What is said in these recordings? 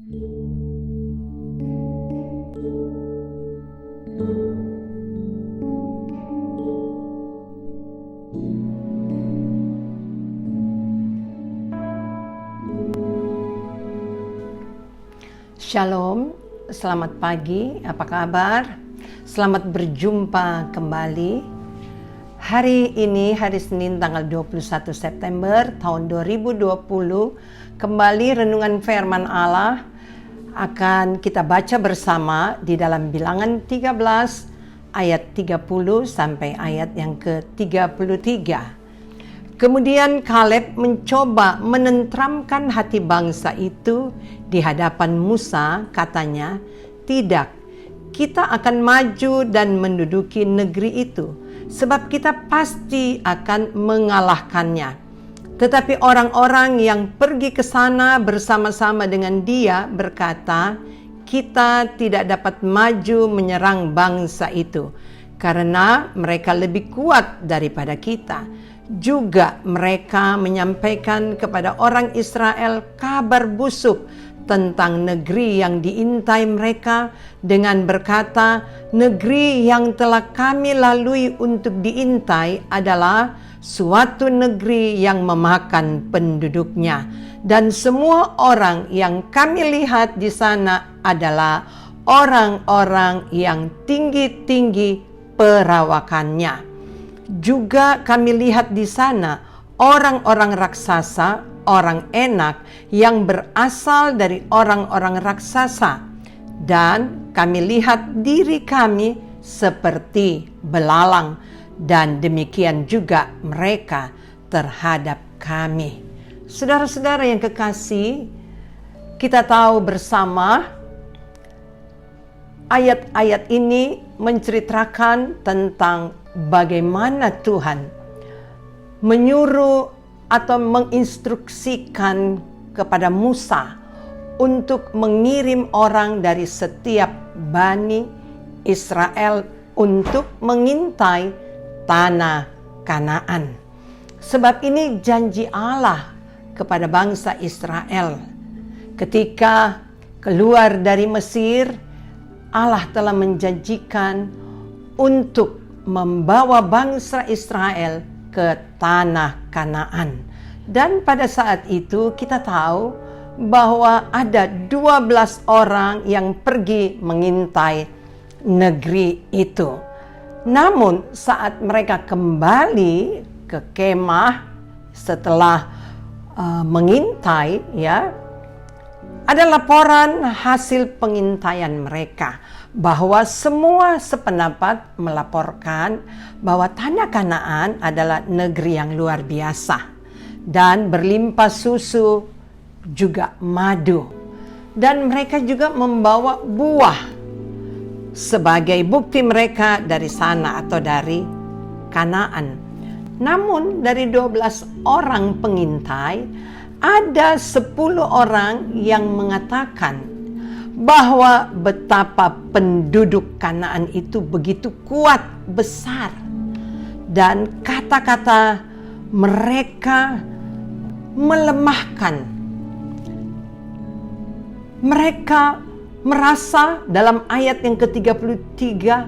Shalom, selamat pagi, apa kabar? Selamat berjumpa kembali. Hari ini, hari Senin tanggal 21 September tahun 2020, kembali renungan firman Allah akan kita baca bersama di dalam Bilangan 13 ayat 30 sampai ayat yang ke-33. Kemudian Kaleb mencoba menenteramkan hati bangsa itu di hadapan Musa, katanya, "Tidak, kita akan maju dan menduduki negeri itu, sebab kita pasti akan mengalahkannya." Tetapi orang-orang yang pergi ke sana bersama-sama dengan dia berkata, "Kita tidak dapat maju menyerang bangsa itu, karena mereka lebih kuat daripada kita." Juga mereka menyampaikan kepada orang Israel kabar busuk tentang negeri yang diintai mereka dengan berkata, "Negeri yang telah kami lalui untuk diintai adalah suatu negeri yang memakan penduduknya, dan semua orang yang kami lihat di sana adalah orang-orang yang tinggi-tinggi perawakannya. Juga kami lihat di sana orang-orang raksasa, orang enak yang berasal dari orang-orang raksasa, dan kami lihat diri kami seperti belalang, dan demikian juga mereka terhadap kami." Saudara-saudara yang kekasih, kita tahu bersama ayat-ayat ini menceritakan tentang bagaimana Tuhan menyuruh atau menginstruksikan kepada Musa untuk mengirim orang dari setiap Bani Israel untuk mengintai tanah Kanaan. Sebab ini janji Allah kepada bangsa Israel. Ketika keluar dari Mesir, Allah telah menjanjikan untuk membawa bangsa Israel ke tanah Kanaan. Dan pada saat itu kita tahu bahwa ada 12 orang yang pergi mengintai negeri itu. Namun saat mereka kembali ke kemah setelah mengintai, ada laporan hasil pengintaian mereka bahwa semua sependapat melaporkan bahwa tanah Kanaan adalah negeri yang luar biasa dan berlimpah susu juga madu, dan mereka juga membawa buah sebagai bukti mereka dari sana atau dari Kanaan. Namun dari 12 orang pengintai, ada 10 orang yang mengatakan bahwa betapa penduduk Kanaan itu begitu kuat, besar, dan kata-kata mereka melemahkan. Mereka merasa dalam ayat yang ke-33,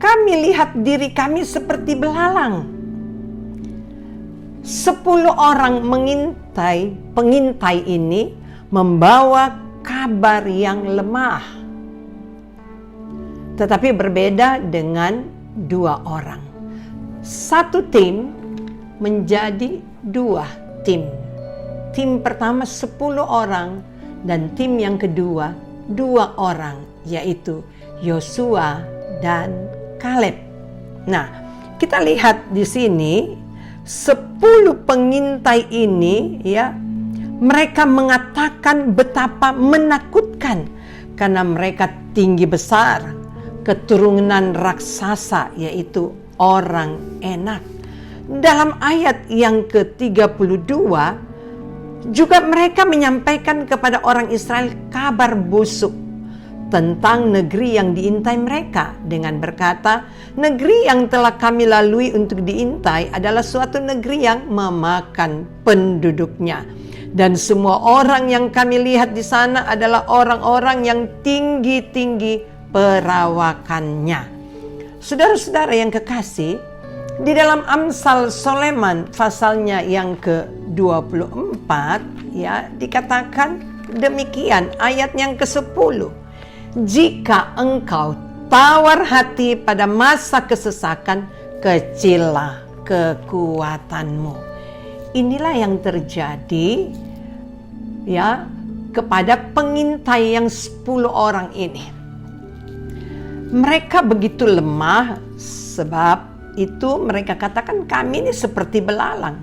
"Kami lihat diri kami seperti belalang." 10 orang pengintai ini membawa kabar yang lemah. Tetapi berbeda dengan 2 orang. Satu tim menjadi 2 tim. Tim pertama 10 orang dan tim yang kedua 2 orang, yaitu Yosua dan Kaleb. Nah, kita lihat di sini 10 pengintai ini mereka mengatakan betapa menakutkan karena mereka tinggi besar, keturunan raksasa, yaitu orang enak. Dalam ayat yang ke-32 juga mereka menyampaikan kepada orang Israel kabar busuk tentang negeri yang diintai mereka dengan berkata, "Negeri yang telah kami lalui untuk diintai adalah suatu negeri yang memakan penduduknya, Dan semua orang yang kami lihat di sana adalah orang-orang yang tinggi-tinggi perawakannya. Saudara-saudara yang kekasih, di dalam Amsal Soleman pasalnya yang ke-24 ya, dikatakan demikian ayat yang ke-10. Jika engkau tawar hati pada masa kesesakan, kecillah kekuatanmu. Inilah yang terjadi ya kepada pengintai yang 10 orang ini. Mereka begitu lemah, sebab itu mereka katakan kami ini seperti belalang.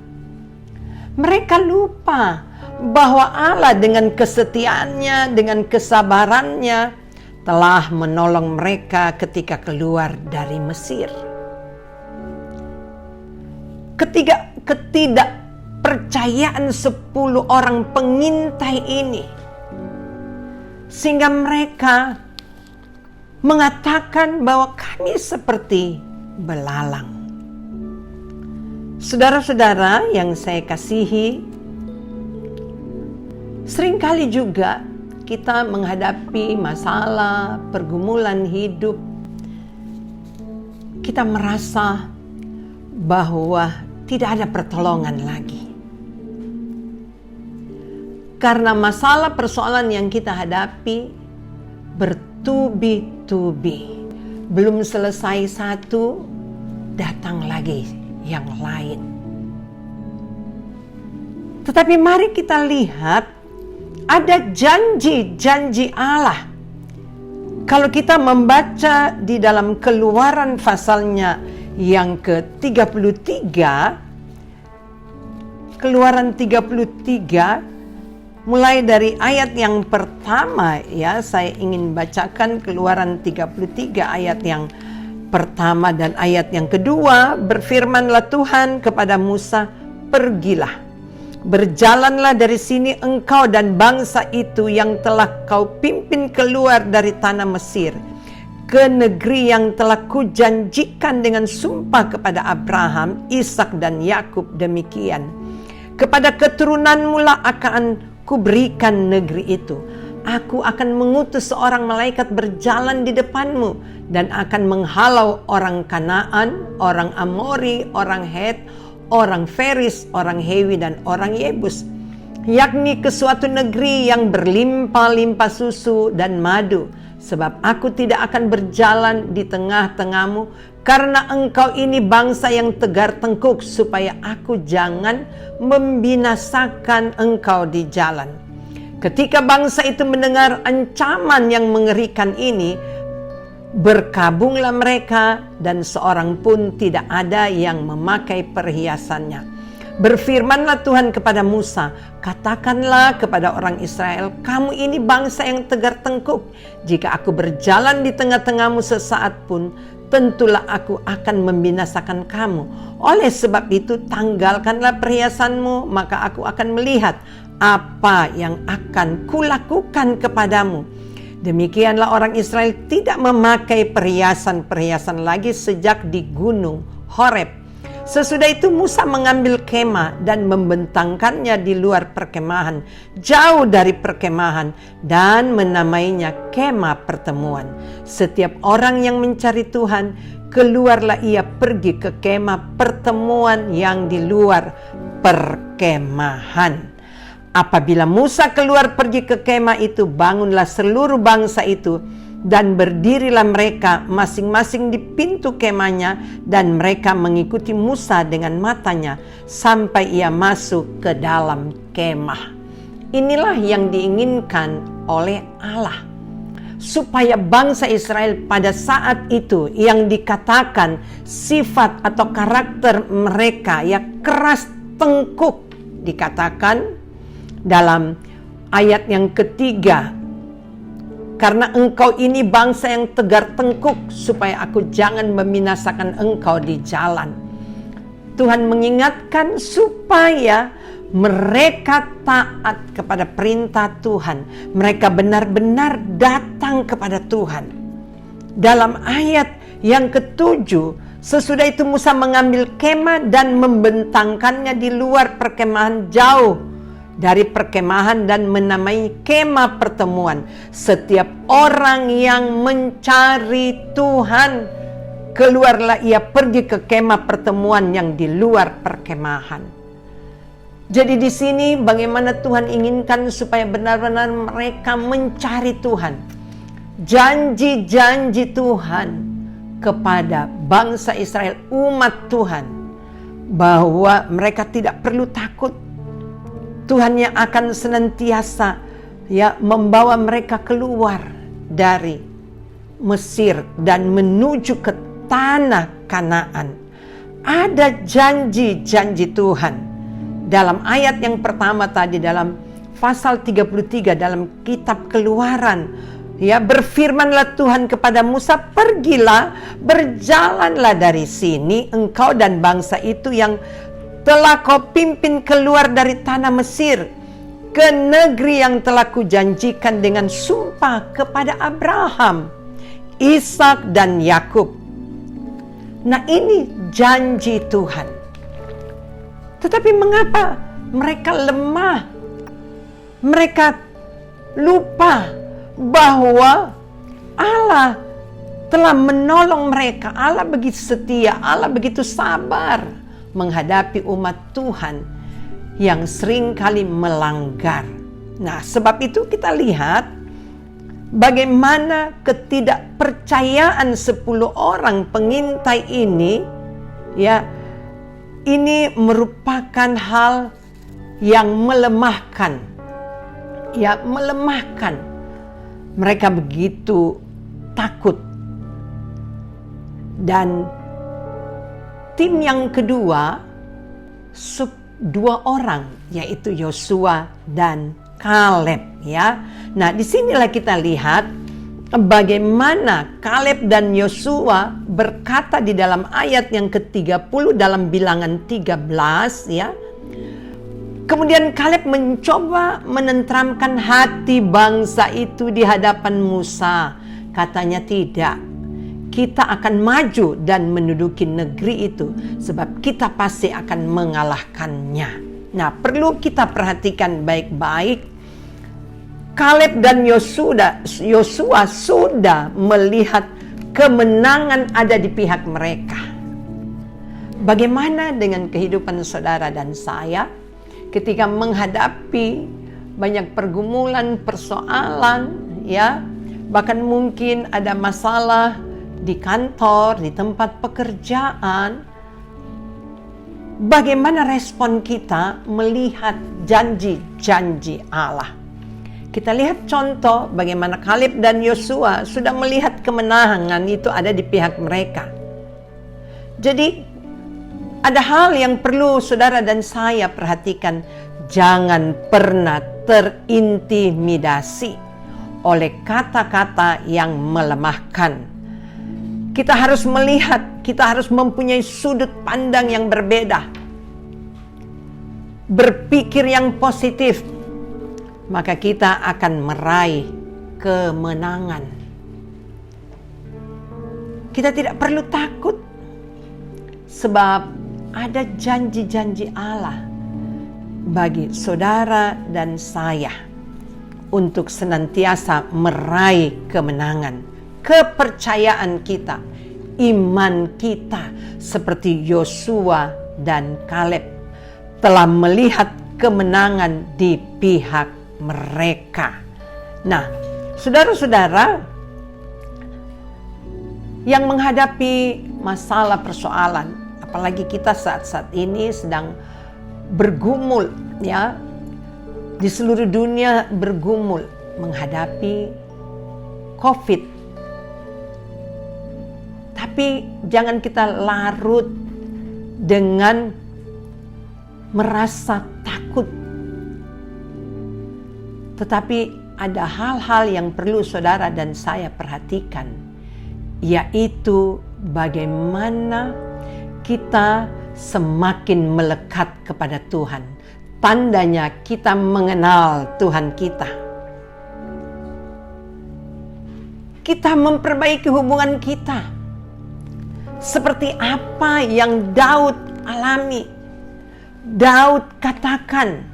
Mereka lupa bahwa Allah dengan kesetiaannya, dengan kesabarannya telah menolong mereka ketika keluar dari Mesir. Ketidakpercayaan 10 orang pengintai ini sehingga mereka mengatakan bahwa kami seperti belalang. Saudara-saudara yang saya kasihi, seringkali juga kita menghadapi masalah, pergumulan hidup. Kita merasa bahwa tidak ada pertolongan lagi. Karena masalah persoalan yang kita hadapi bertubi-tubi. Belum selesai satu, datang lagi yang lain. Tetapi mari kita lihat ada janji-janji Allah. Kalau kita membaca di dalam Keluaran pasalnya yang ke-33, Keluaran 33 mulai dari ayat yang pertama ya, saya ingin bacakan Keluaran 33 ayat yang pertama dan ayat yang kedua. Berfirmanlah Tuhan kepada Musa, pergilah, berjalanlah dari sini engkau dan bangsa itu yang telah kau pimpin keluar dari tanah Mesir, ke negeri yang telah kujanjikan dengan sumpah kepada Abraham, Ishak dan Yakub. Demikian, kepada keturunanmu lah akan kuberikan negeri itu. Aku akan mengutus seorang malaikat berjalan di depanmu dan akan menghalau orang Kanaan, orang Amori, orang Het, orang Feris, orang Hewi dan orang Yebus, yakni ke suatu negeri yang berlimpah-limpah susu dan madu. Sebab aku tidak akan berjalan di tengah-tengahmu, karena engkau ini bangsa yang tegar tengkuk, supaya aku jangan membinasakan engkau di jalan. Ketika bangsa itu mendengar ancaman yang mengerikan ini, berkabunglah mereka dan seorang pun tidak ada yang memakai perhiasannya. Berfirmanlah Tuhan kepada Musa, katakanlah kepada orang Israel, kamu ini bangsa yang tegar tengkuk. Jika aku berjalan di tengah-tengahmu sesaat pun, tentulah aku akan membinasakan kamu. Oleh sebab itu tanggalkanlah perhiasanmu, maka aku akan melihat apa yang akan kulakukan kepadamu. Demikianlah orang Israel tidak memakai perhiasan-perhiasan lagi sejak di gunung Horeb. Sesudah itu Musa mengambil kemah dan membentangkannya di luar perkemahan, jauh dari perkemahan, dan menamainya kemah pertemuan. Setiap orang yang mencari Tuhan, keluarlah ia pergi ke kemah pertemuan yang di luar perkemahan. Apabila Musa keluar pergi ke kemah itu, bangunlah seluruh bangsa itu, dan berdirilah mereka masing-masing di pintu kemahnya, dan mereka mengikuti Musa dengan matanya sampai ia masuk ke dalam kemah. Inilah yang diinginkan oleh Allah, supaya bangsa Israel pada saat itu yang dikatakan sifat atau karakter mereka ya keras tengkuk, dikatakan dalam ayat yang ketiga, karena engkau ini bangsa yang tegar tengkuk, supaya aku jangan membinasakan engkau di jalan. Tuhan mengingatkan supaya mereka taat kepada perintah Tuhan. Mereka benar-benar datang kepada Tuhan. Dalam ayat yang ketujuh, sesudah itu Musa mengambil kemah dan membentangkannya di luar perkemahan jauh dari perkemahan dan menamai kemah pertemuan. Setiap orang yang mencari Tuhan, keluarlah ia pergi ke kemah pertemuan yang di luar perkemahan. Jadi di sini bagaimana Tuhan inginkan supaya benar-benar mereka mencari Tuhan. Janji-janji Tuhan kepada bangsa Israel, umat Tuhan, bahwa mereka tidak perlu takut. Tuhan yang akan senantiasa membawa mereka keluar dari Mesir dan menuju ke tanah Kanaan. Ada janji-janji Tuhan. Dalam ayat yang pertama tadi, dalam pasal 33 dalam kitab Keluaran, berfirmanlah Tuhan kepada Musa, pergilah, berjalanlah dari sini engkau dan bangsa itu yang telah kau pimpin keluar dari tanah Mesir, ke negeri yang telah kujanjikan dengan sumpah kepada Abraham, Ishak dan Yakub. Nah, ini janji Tuhan. Tetapi mengapa mereka lemah? Mereka lupa bahwa Allah telah menolong mereka. Allah begitu setia, Allah begitu sabar menghadapi umat Tuhan yang sering kali melanggar. Nah, sebab itu kita lihat bagaimana ketidakpercayaan 10 orang pengintai ini, ini merupakan hal yang melemahkan. Melemahkan. Mereka begitu takut. Dan tim yang kedua, 2 orang, yaitu Yosua dan Kaleb. Nah, disinilah kita lihat bagaimana Kaleb dan Yosua berkata di dalam ayat yang ke-30 dalam Bilangan 13. Kemudian Kaleb mencoba menenteramkan hati bangsa itu di hadapan Musa. Katanya, tidak, kita akan maju dan menduduki negeri itu, sebab kita pasti akan mengalahkannya. Nah, perlu kita perhatikan baik-baik. Kaleb dan Yosua sudah melihat kemenangan ada di pihak mereka. Bagaimana dengan kehidupan saudara dan saya ketika menghadapi banyak pergumulan, persoalan, bahkan mungkin ada masalah di kantor, di tempat pekerjaan? Bagaimana respon kita melihat janji-janji Allah? Kita lihat contoh bagaimana Kaleb dan Yosua sudah melihat kemenangan itu ada di pihak mereka. Jadi ada hal yang perlu saudara dan saya perhatikan. Jangan pernah terintimidasi oleh kata-kata yang melemahkan. Kita harus melihat, kita harus mempunyai sudut pandang yang berbeda. Berpikir yang positif, maka kita akan meraih kemenangan. Kita tidak perlu takut, sebab ada janji-janji Allah bagi saudara dan saya untuk senantiasa meraih kemenangan. Kepercayaan kita, iman kita seperti Yosua dan Kaleb telah melihat kemenangan di pihak mereka. Nah, saudara-saudara yang menghadapi masalah persoalan, apalagi kita saat-saat ini sedang bergumul, di seluruh dunia bergumul menghadapi COVID. Tapi jangan kita larut dengan merasa takut. Tetapi ada hal-hal yang perlu saudara dan saya perhatikan, yaitu bagaimana kita semakin melekat kepada Tuhan. Tandanya kita mengenal Tuhan kita. Kita memperbaiki hubungan kita. Seperti apa yang Daud alami. Daud katakan,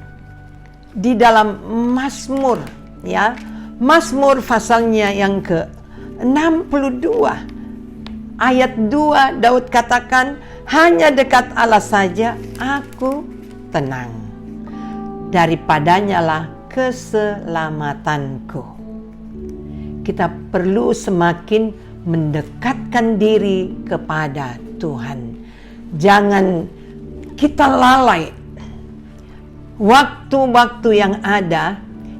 di dalam Mazmur, ya. Mazmur pasalnya yang ke-62 ayat 2, Daud katakan, hanya dekat Allah saja aku tenang. Daripadanya lah keselamatanku. Kita perlu semakin mendekatkan diri kepada Tuhan. Jangan kita lalai. Waktu-waktu yang ada,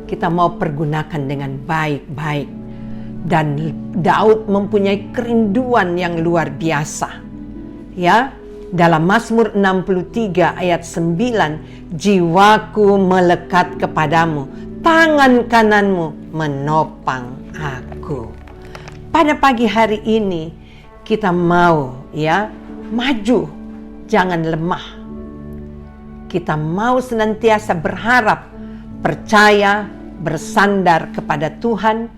kita mau pergunakan dengan baik-baik. Dan Daud mempunyai kerinduan yang luar biasa. Ya, dalam Mazmur 63 ayat 9, jiwaku melekat kepadamu, tangan kananmu menopang aku. Pada pagi hari ini kita mau maju, jangan lemah. Kita mau senantiasa berharap, percaya, bersandar kepada Tuhan,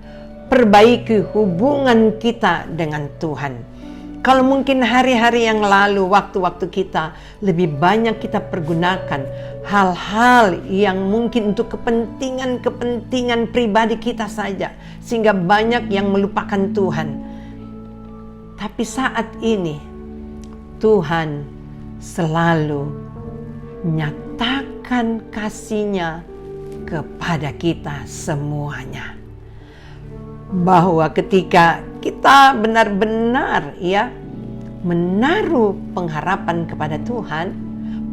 perbaiki hubungan kita dengan Tuhan. Kalau mungkin hari-hari yang lalu, waktu-waktu kita lebih banyak kita pergunakan hal-hal yang mungkin untuk kepentingan pribadi kita saja, sehingga banyak yang melupakan Tuhan. Tapi saat ini Tuhan selalu nyatakan kasih-Nya kepada kita semuanya. Bahwa ketika kita benar-benar menaruh pengharapan kepada Tuhan,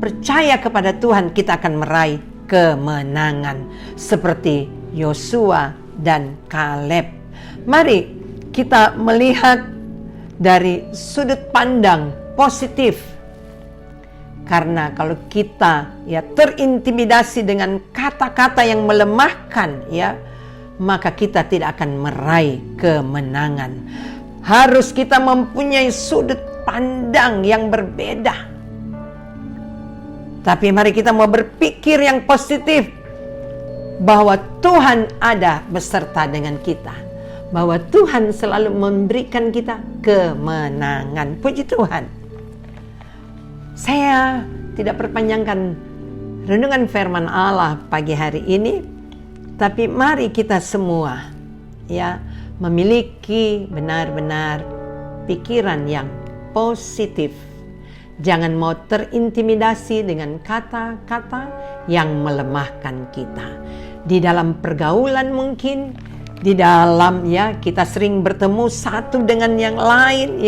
percaya kepada Tuhan, kita akan meraih kemenangan seperti Yosua dan Kaleb. Mari kita melihat dari sudut pandang positif. Karena kalau kita terintimidasi dengan kata-kata yang melemahkan, maka kita tidak akan meraih kemenangan. Harus kita mempunyai sudut pandang yang berbeda. Tapi mari kita mau berpikir yang positif, bahwa Tuhan ada beserta dengan kita, bahwa Tuhan selalu memberikan kita kemenangan. Puji Tuhan. Saya tidak perpanjangkan renungan firman Allah pagi hari ini, tapi mari kita semua memiliki benar-benar pikiran yang positif. Jangan mau terintimidasi dengan kata-kata yang melemahkan kita. Di dalam pergaulan mungkin, di dalam kita sering bertemu satu dengan yang lain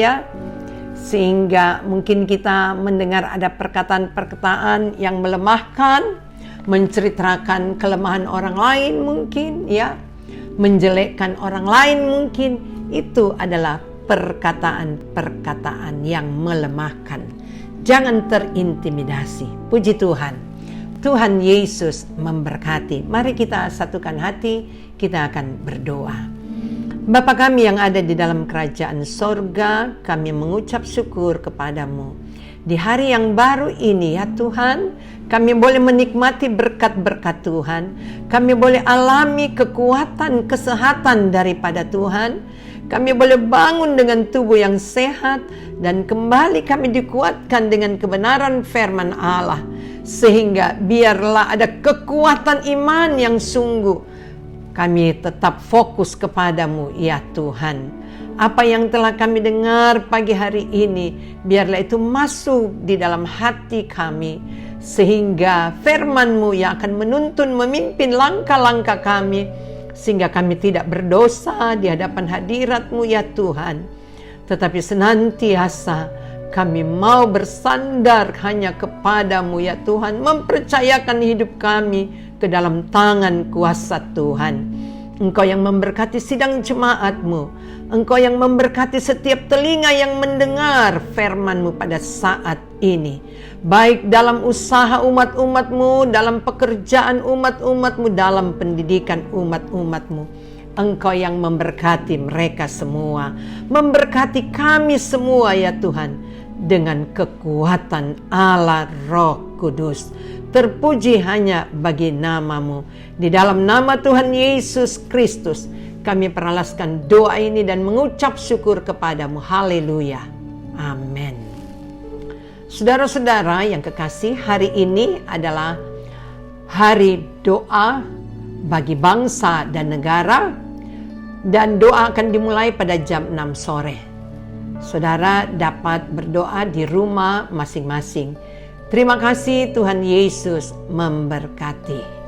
sehingga mungkin kita mendengar ada perkataan-perkataan yang melemahkan, menceritakan kelemahan orang lain mungkin, menjelekkan orang lain mungkin. Itu adalah perkataan-perkataan yang melemahkan. Jangan terintimidasi. Puji Tuhan. Tuhan Yesus memberkati. Mari kita satukan hati, kita akan berdoa. Bapa kami yang ada di dalam kerajaan sorga, kami mengucap syukur kepadamu. Di hari yang baru ini Tuhan, kami boleh menikmati berkat-berkat Tuhan. Kami boleh alami kekuatan, kesehatan daripada Tuhan. Kami boleh bangun dengan tubuh yang sehat, dan kembali kami dikuatkan dengan kebenaran firman Allah. Sehingga biarlah ada kekuatan iman yang sungguh. Kami tetap fokus kepadamu ya Tuhan. Apa yang telah kami dengar pagi hari ini, biarlah itu masuk di dalam hati kami, sehingga firman-Mu yang akan menuntun, memimpin langkah-langkah kami, sehingga kami tidak berdosa di hadapan hadirat-Mu ya Tuhan. Tetapi senantiasa kami mau bersandar hanya kepadamu ya Tuhan, mempercayakan hidup kami ke dalam tangan kuasa Tuhan. Engkau yang memberkati sidang jemaat-Mu, Engkau yang memberkati setiap telinga yang mendengar firman-Mu pada saat ini, baik dalam usaha umat-umat-Mu, dalam pekerjaan umat-umat-Mu, dalam pendidikan umat-umat-Mu. Engkau yang memberkati mereka semua, memberkati kami semua ya Tuhan, dengan kekuatan Allah Roh Kudus. Terpuji hanya bagi nama-Mu. Di dalam nama Tuhan Yesus Kristus, kami peralaskan doa ini dan mengucap syukur kepadamu. Haleluya. Amin. Saudara-saudara yang kekasih, hari ini adalah hari doa bagi bangsa dan negara, dan doa akan dimulai pada jam 6 sore. Saudara dapat berdoa di rumah masing-masing. Terima kasih, Tuhan Yesus memberkati.